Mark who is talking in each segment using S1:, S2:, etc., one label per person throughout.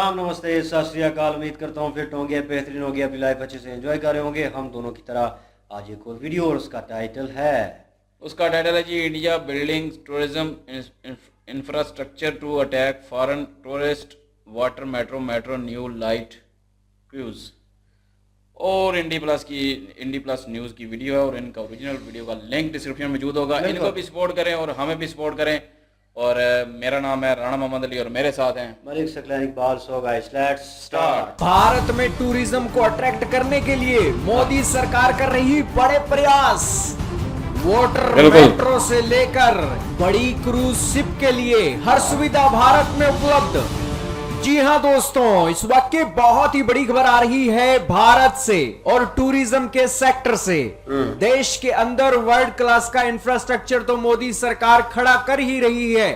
S1: सलाम, नमस्ते, सत श्री अकाल। उम्मीद करता हूँ फिट होंगे, बेहतरीन होंगे, अपनी लाइफ अच्छे से एंजॉय कर रहे होंगे हम दोनों की तरह। आज एक और वीडियो और
S2: उसका टाइटल है जी, India building tourism infrastructure to attack foreign tourist, water metro new light cruise. और इंडी प्लस न्यूज़ की वीडियो है और इनका ओरिजिनल वीडियो का लिंक डिस्क्रिप्शन में मौजूद होगा। इनको भी सपोर्ट करें और हमें भी सपोर्ट करें। और मेरा नाम है राणा मोहम्मद अली और मेरे साथ हैं
S1: Malik Saqlain Iqbal. So guys, let's start.
S3: Bharat में टूरिज्म को अट्रैक्ट करने के लिए मोदी सरकार कर रही बड़े प्रयास। वाटर मेट्रो से लेकर बड़ी क्रूज शिप के लिए हर सुविधा भारत में उपलब्ध। जी हां दोस्तों, इस वक्त की बहुत ही बड़ी खबर आ रही है भारत से और टूरिज्म के सेक्टर से। देश के अंदर वर्ल्ड क्लास का इंफ्रास्ट्रक्चर तो मोदी सरकार खड़ा कर ही रही है।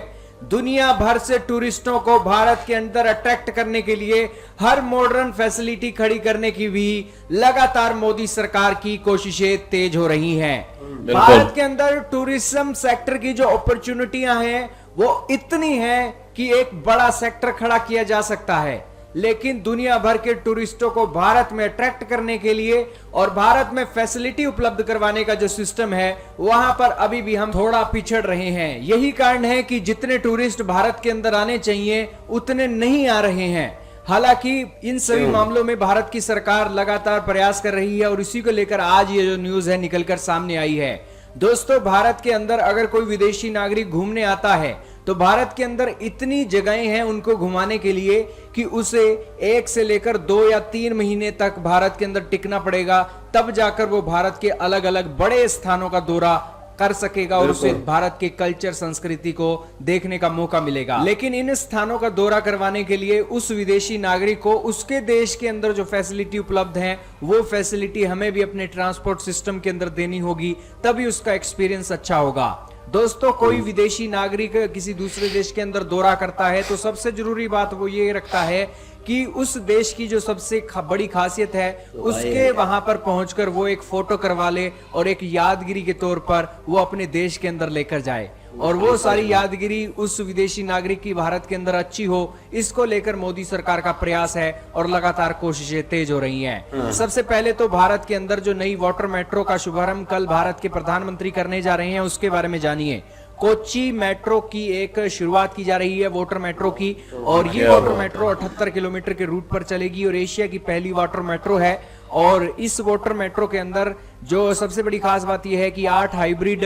S3: दुनिया भर से टूरिस्टों को भारत के अंदर अट्रैक्ट करने के लिए हर मॉडर्न फैसिलिटी खड़ी करने की भी लगातार मोदी सरकार की कोशिशें तेज हो रही हैं। भारत के अंदर टूरिज्म सेक्टर की जो अपॉर्चुनिटियां हैं वो इतनी हैं कि एक बड़ा सेक्टर खड़ा किया जा सकता है, लेकिन दुनिया भर के टूरिस्टों को भारत में अट्रैक्ट करने के लिए और भारत में फैसिलिटी उपलब्ध करवाने का जो सिस्टम है वहां पर अभी भी हम थोड़ा पिछड़ रहे हैं। यही कारण है कि जितने टूरिस्ट भारत के अंदर आने चाहिए उतने नहीं आ रहे हैं। हालांकि इन सभी मामलों में भारत की सरकार लगातार प्रयास कर रही है और इसी को लेकर आज ये जो न्यूज है निकलकर सामने आई है। दोस्तों, भारत के अंदर अगर कोई विदेशी नागरिक घूमने आता है तो भारत के अंदर इतनी जगहें हैं उनको घुमाने के लिए कि उसे 1 से लेकर 2 या 3 महीने तक भारत के अंदर टिकना पड़ेगा, तब जाकर वो भारत के अलग अलग बड़े स्थानों का दौरा कर सकेगा और उसे भारत के कल्चर संस्कृति को देखने का मौका मिलेगा। लेकिन इन स्थानों का दौरा करवाने के लिए उस विदेशी नागरिक को उसके देश के अंदर जो फैसिलिटी उपलब्ध है वो फैसिलिटी हमें भी अपने ट्रांसपोर्ट सिस्टम के अंदर देनी होगी, तभी उसका एक्सपीरियंस अच्छा होगा। दोस्तों, कोई विदेशी नागरिक किसी दूसरे देश के अंदर दौरा करता है तो सबसे जरूरी बात वो ये रखता है कि उस देश की जो सबसे बड़ी खासियत है उसके वहां पर पहुंचकर वो एक फोटो करवा ले और एक यादगिरी के तौर पर वो अपने देश के अंदर लेकर जाए और वो सारी यादगिरी उस विदेशी नागरिक की भारत के अंदर अच्छी हो। इसको लेकर मोदी सरकार का प्रयास है और लगातार कोशिशें तेज हो रही हैं। सबसे पहले तो भारत के अंदर जो नई वाटर मेट्रो का शुभारंभ कल भारत के प्रधानमंत्री करने जा रहे हैं उसके बारे में जानिए। कोच्चि मेट्रो की एक शुरुआत की जा रही है वाटर मेट्रो की, और ये वाटर मेट्रो 78 किलोमीटर के रूट पर चलेगी और एशिया की पहली वाटर मेट्रो है। और इस वाटर मेट्रो के अंदर जो सबसे बड़ी खास बात यह है कि 8 हाइब्रिड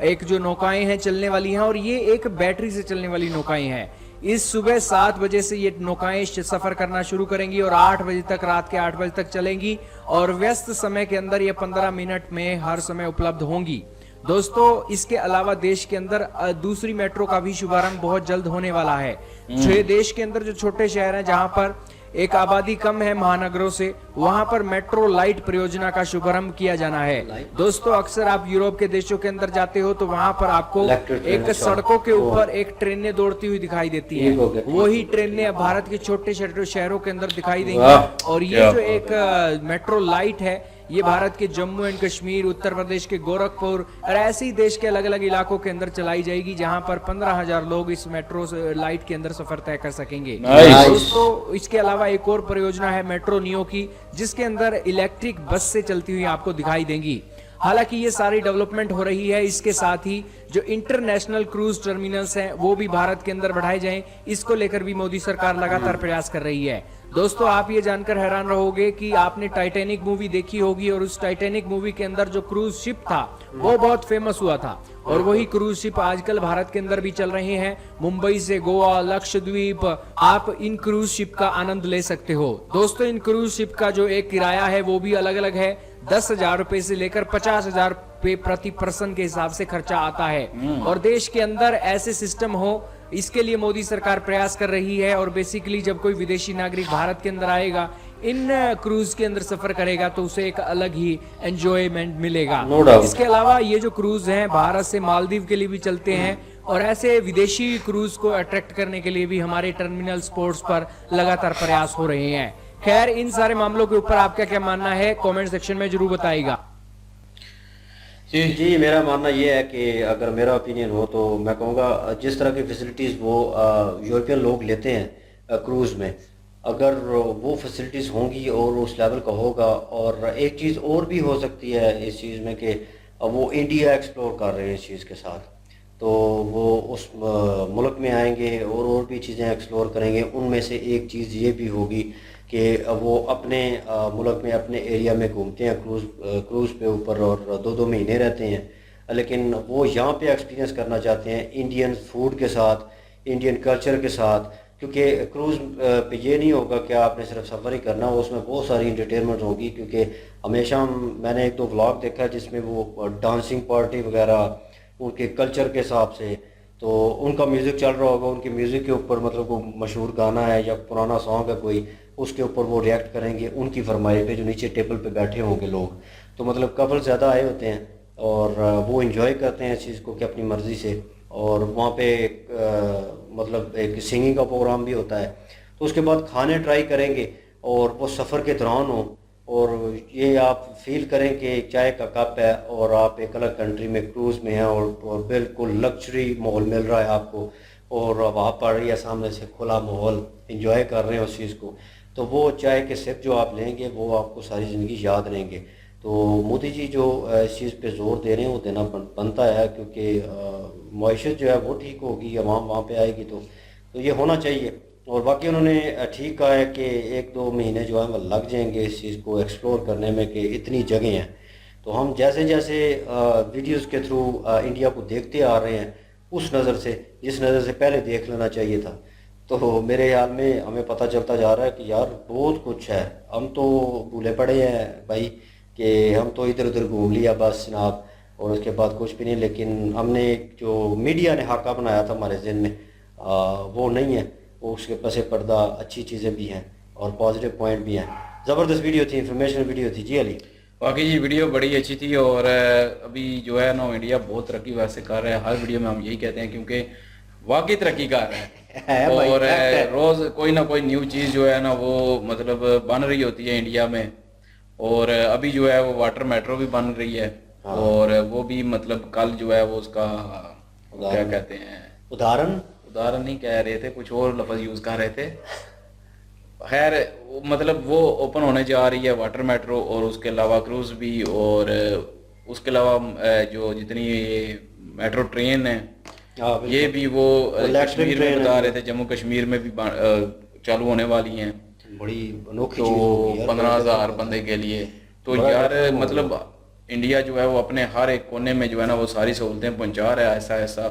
S3: एक जो नौकाएं हैं चलने वाली हैं और ये एक बैटरी से चलने वाली नौकाएं हैं। इस सुबह 7 बजे से ये नौकाएं सफर करना शुरू करेंगी और 8 बजे तक, रात के 8 बजे तक चलेंगी और व्यस्त समय के अंदर ये 15 मिनट में हर समय उपलब्ध होंगी। दोस्तों, इसके अलावा देश के अंदर दूसरी मेट्रो का भी शुभारंभ बहुत जल्द होने वाला है। देश के अंदर जो छोटे शहर हैं जहां पर एक आबादी कम है महानगरों से, वहां पर मेट्रो लाइट परियोजना का शुभारंभ किया जाना है। दोस्तों, अक्सर आप यूरोप के देशों के अंदर जाते हो तो वहां पर आपको एक सड़कों के ऊपर एक ट्रेनें दौड़ती हुई दिखाई देती हैं। वही ट्रेनें अब भारत के छोटे शहरों के अंदर दिखाई देंगी और ये जो एक मेट्रो लाइट है ये भारत के जम्मू एंड कश्मीर, उत्तर प्रदेश के गोरखपुर और ऐसे ही देश के अलग अलग इलाकों के अंदर चलाई जाएगी जहां पर 15,000 लोग इस मेट्रो लाइट के अंदर सफर तय कर सकेंगे। दोस्तों, इसके अलावा एक और परियोजना है मेट्रो नियो की, जिसके अंदर इलेक्ट्रिक बस से चलती हुई आपको दिखाई देंगी। हालांकि ये सारी डेवलपमेंट हो रही है, इसके साथ ही जो इंटरनेशनल क्रूज टर्मिनल्स हैं वो भी भारत के अंदर बढ़ाए जाएं, इसको लेकर भी मोदी सरकार लगातार प्रयास कर रही है। दोस्तों, आप ये जानकर हैरान रहोगे कि आपने टाइटैनिक मूवी देखी होगी और उस टाइटैनिक मूवी के अंदर जो क्रूज शिप था वो बहुत फेमस हुआ था और वही क्रूज शिप आजकल भारत के अंदर भी चल रहे हैं। मुंबई से गोवा, लक्षद्वीप, आप इन क्रूज शिप का आनंद ले सकते हो। दोस्तों, इन क्रूज शिप का जो एक किराया है वो भी अलग अलग है। 10,000 रुपए से लेकर 50,000 रुपए प्रति पर्सन के हिसाब से खर्चा आता है और देश के अंदर ऐसे सिस्टम हो इसके लिए मोदी सरकार प्रयास कर रही है। और बेसिकली जब कोई विदेशी नागरिक भारत के अंदर आएगा, इन क्रूज के अंदर सफर करेगा तो उसे एक अलग ही एंजॉयमेंट मिलेगा। इसके अलावा ये जो क्रूज हैं भारत से मालदीव के लिए भी चलते हैं और ऐसे विदेशी क्रूज को अट्रैक्ट करने के लिए भी हमारे टर्मिनल स्पोर्ट्स पर लगातार प्रयास हो रहे हैं। खैर, इन सारे मामलों के ऊपर आपका क्या मानना है कमेंट सेक्शन में जरूर बताइएगा।
S1: जी, मेरा मानना ये है कि अगर मेरा ओपिनियन हो तो मैं कहूँगा जिस तरह की फैसिलिटीज़ वो यूरोपियन लोग लेते हैं क्रूज़ में, अगर वो फैसिलिटीज़ होंगी और उस लेवल का होगा। और एक चीज़ और भी हो सकती है इस चीज़ में कि वो इंडिया एक्सप्लोर कर रहे हैं इस चीज़ के साथ, तो वो उस मुल्क में आएंगे और भी चीज़ें एक्सप्लोर करेंगे। उनमें से एक चीज़ ये भी होगी कि वो अपने मुल्क में अपने एरिया में घूमते हैं क्रूज़ पे ऊपर और 2-2 महीने रहते हैं, लेकिन वो यहाँ पे एक्सपीरियंस करना चाहते हैं इंडियन फूड के साथ, इंडियन कल्चर के साथ। क्योंकि क्रूज़ पे ये नहीं होगा कि आपने सिर्फ सफ़र ही करना, उसमें बहुत सारी इंटरटेनमेंट होगी। क्योंकि हमेशा मैंने 1-2 व्लॉग देखा है जिसमें वो डांसिंग पार्टी वगैरह उनके कल्चर के हिसाब से, तो उनका म्यूज़िक चल रहा होगा, उनके म्यूज़िक के ऊपर मतलब कोई मशहूर गाना है या पुराना सॉन्ग है कोई, उसके ऊपर वो रिएक्ट करेंगे उनकी फरमाइश पे, जो नीचे टेबल पे बैठे होंगे लोग। तो मतलब कपल ज़्यादा आए होते हैं और वो इंजॉय करते हैं इस चीज़ को कि अपनी मर्ज़ी से। और वहाँ पे मतलब एक सिंगिंग का प्रोग्राम भी होता है। तो उसके बाद खाने ट्राई करेंगे और वो सफ़र के दौरान हो, और ये आप फील करें कि चाय का कप है और आप एक अलग कंट्री में क्रूज़ में हैं और बिल्कुल लग्जरी माहौल मिल रहा है आपको, और वहाँ पड़ रही है सामने से खुला माहौल, इंजॉय कर रहे हैं उस चीज़ को। तो वो चाय के सिप जो आप लेंगे वो आपको सारी ज़िंदगी याद रहेंगे। तो मोदी जी जो इस चीज़ पे ज़ोर दे रहे हैं वो देना बनता है, क्योंकि मईशत जो है वो ठीक होगी, आवाम वहाँ पे आएगी, तो ये होना चाहिए। और बाकी उन्होंने ठीक कहा है कि 1-2 महीने जो है वो लग जाएंगे इस चीज़ को एक्सप्लोर करने में, कि इतनी जगह हैं। तो हम जैसे जैसे वीडियोस के थ्रू इंडिया को देखते आ रहे हैं, उस नज़र से, जिस नज़र से पहले देख लेना चाहिए था, तो मेरे ख्याल में हमें पता चलता जा रहा है कि यार बहुत कुछ है। हम तो भूले पड़े हैं भाई कि हम तो इधर उधर घूम लिया बस जनाब, और उसके बाद कुछ भी नहीं। लेकिन हमने जो मीडिया ने हाका बनाया था हमारे ज़हन में, वो नहीं है। वो उसके पसे पर्दा अच्छी चीज़ें भी हैं और पॉजिटिव पॉइंट भी हैं। ज़बरदस्त वीडियो थी, इंफॉर्मेशनल वीडियो थी। जी अली,
S2: वाकई ये वीडियो बड़ी अच्छी थी। और अभी जो है ना इंडिया बहुत तरक्की वैसे कर रहा है, हर वीडियो में हम यही कहते हैं, क्योंकि वाकई तरक्की कर रहा है।
S1: भाई,
S2: और रोज़ कोई ना कोई न्यू चीज़ जो है ना वो मतलब बन रही होती है इंडिया में। और अभी जो है वो वाटर मेट्रो भी बन रही है।
S1: हाँ।
S2: और वो भी मतलब कल जो है वो उसका क्या कहते हैं, उदाहरण नहीं कह रहे थे, कुछ और लफ्ज़ यूज़ कर रहे थे। खैर मतलब वो ओपन होने जा रही है वाटर मेट्रो, और उसके अलावा क्रूज़ भी, और उसके अलावा जो जितनी मेट्रो ट्रेन है ये भी वो कश्मीर में बता रहे थे, जम्मू कश्मीर में भी चालू होने वाली हैं।
S1: बड़ी अनोखी
S2: तो
S1: चीज़ होगी यार,
S2: 15,000 बंदे के लिए। तो यार मतलब इंडिया जो है वो अपने हर एक कोने में जो है ना वो सारी सहूलतें पहुंचा रहा है ऐसा ऐसा।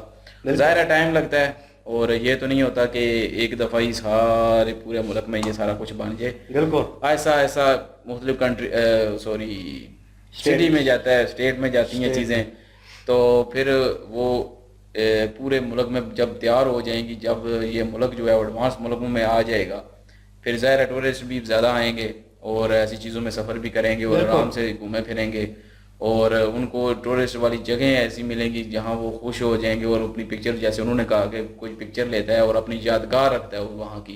S2: ज़ाहिर है टाइम लगता है, और ये तो नहीं होता कि एक दफ़ा ही सारे पूरे मुल्क में ये सारा कुछ बन जाए।
S1: बिल्कुल
S2: ऐसा ऐसा मुख्तलिफ कंट्री सिटी में जाता है, स्टेट में जाती हैं चीज़ें। तो फिर वो पूरे मुल्क में जब तैयार हो जाएंगी, जब ये मुल्क जो है एडवांस मुल्कों में आ जाएगा, फिर ज़ाहिर टूरिस्ट भी ज़्यादा आएंगे और ऐसी चीज़ों में सफ़र भी करेंगे और आराम से घूमे फिरेंगे। और उनको टूरिस्ट वाली जगह ऐसी मिलेंगी जहाँ वो खुश हो जाएंगे और अपनी पिक्चर, जैसे उन्होंने कहा कि कोई पिक्चर लेता है और अपनी यादगार रखता है वहाँ की,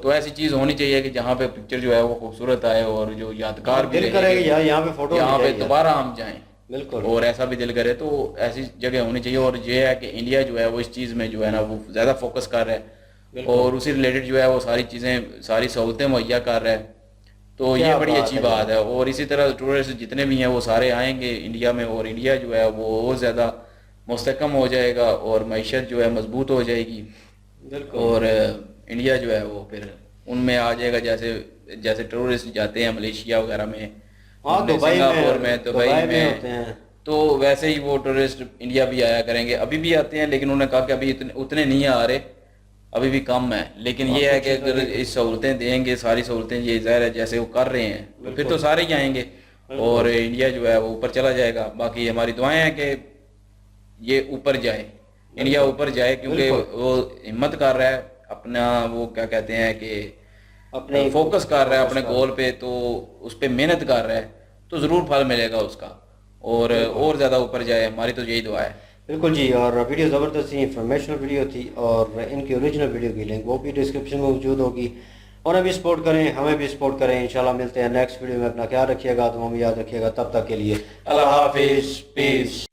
S2: तो ऐसी चीज़ होनी चाहिए कि जहाँ पे पिक्चर जो है वो खूबसूरत आए और जो यादगार भी
S1: दिल करेगा यार यहाँ पे फोटो,
S2: यहाँ पे दोबारा हम जाएं।
S1: बिल्कुल,
S2: और ऐसा भी दिल करे, तो ऐसी जगह होनी चाहिए। और ये है कि इंडिया जो है वो इस चीज़ में जो है ना वो ज़्यादा फोकस कर रहा है और उसी रिलेटेड जो है वो सारी चीज़ें, सारी सहूलतें मुहैया कर रहा है। तो ये बड़ी अच्छी बात है। और इसी तरह टूरिस्ट जितने भी हैं वो सारे आएंगे इंडिया में, और इंडिया जो है वो और ज़्यादा मुस्तकम हो जाएगा और मईशत जो है मजबूत हो जाएगी। और इंडिया जो है वो फिर उनमें आ जाएगा, जैसे टूरिस्ट जाते हैं मलेशिया वगैरह में, सिंगापुर में, दुबई में, तो वैसे ही वो टूरिस्ट इंडिया भी आया करेंगे। अभी भी आते हैं, लेकिन उन्होंने कहा कि अभी उतने नहीं आ रहे, अभी भी कम है। लेकिन ये है कि अगर इस सहूलतें देंगे, सारी सहूलतें, ये ज़ाहिर है जैसे वो कर रहे हैं, तो फिर तो सारे ही आएंगे और इंडिया जो है वो ऊपर चला जाएगा। बाकी हमारी दुआएं हैं कि ये ऊपर जाए, इंडिया ऊपर जाए, क्योंकि वो हिम्मत कर रहा है अपना, वो क्या कहते हैं कि अपने फोकस कर रहा है अपने गोल पे, तो उस पर मेहनत कर रहा है, तो ज़रूर फल मिलेगा उसका और ज़्यादा ऊपर जाए। हमारी तो यही दुआ है।
S1: बिल्कुल जी। और वीडियो ज़बरदस्त थी, इंफॉर्मेशनल वीडियो थी, और इनकी ओरिजिनल वीडियो की लिंक वो भी डिस्क्रिप्शन में मौजूद होगी। उन्हें भी सपोर्ट करें, हमें भी सपोर्ट करें। इंशाल्लाह मिलते हैं नेक्स्ट वीडियो में। अपना ख्याल रखिएगा, दुआ में याद रखिएगा। तब तक के लिए अल्लाह हाफिज़, पीस।